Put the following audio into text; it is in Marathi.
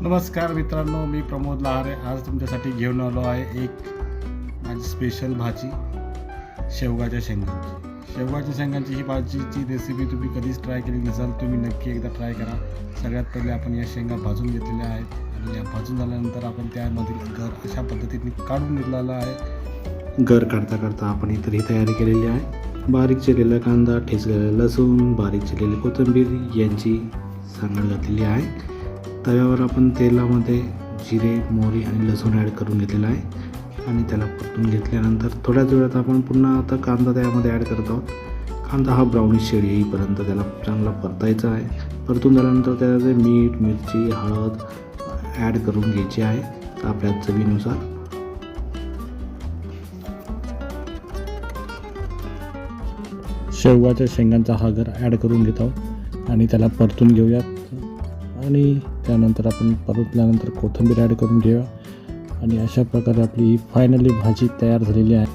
नमस्कार मित्रांनो, मी प्रमोद लहारे आज तुमच्यासाठी घेऊन आलो आहे एक माझी स्पेशल भाजी शेवगाच्या शेंगांची. शेवगाच्या शेंगांची ही भाजीची रेसिपी तुम्ही कधीच ट्राय केली नसाल, तुम्ही नक्की एकदा ट्राय करा. सगळ्यात पहिले आपण या शेंगा भाजून घेतलेल्या आहेत आणि या भाजून झाल्यानंतर आपण त्यामधील गर अशा पद्धतीने काढून घेतलेला आहे. गर काढता काढता आपण इतर ही तयारी केलेली आहे. बारीक चिरलेला कांदा, ठेचलेला लसूण, बारीक चिरलेली कोथिंबीर यांची सांगड घातलेली आहे. तव्यावर आपण तेलामध्ये जिरे, मोहरी आणि लसूण ॲड करून घेतलेला आहे आणि त्याला परतून घेतल्यानंतर थोड्याच वेळात आपण पुन्हा आता कांदा त्यामध्ये ॲड करत आहोत. कांदा हा ब्राउनिश शेड येईपर्यंत त्याला चांगला परतायचा आहे. परतून झाल्यानंतर त्यामध्ये मीठ, मिरची, हळद ॲड करून घ्यायची आहे आपल्या चवीनुसार. शेवगाच्या शेंगांचा हा गर ॲड करून घेत आहोत आणि त्याला परतून घेऊयात आणि त्यानंतर आपण परतल्यानंतर कोथिंबीर ॲड करून घेऊया आणि अशा प्रकारे आपली ही फायनली भाजी तयार झालेली आहे.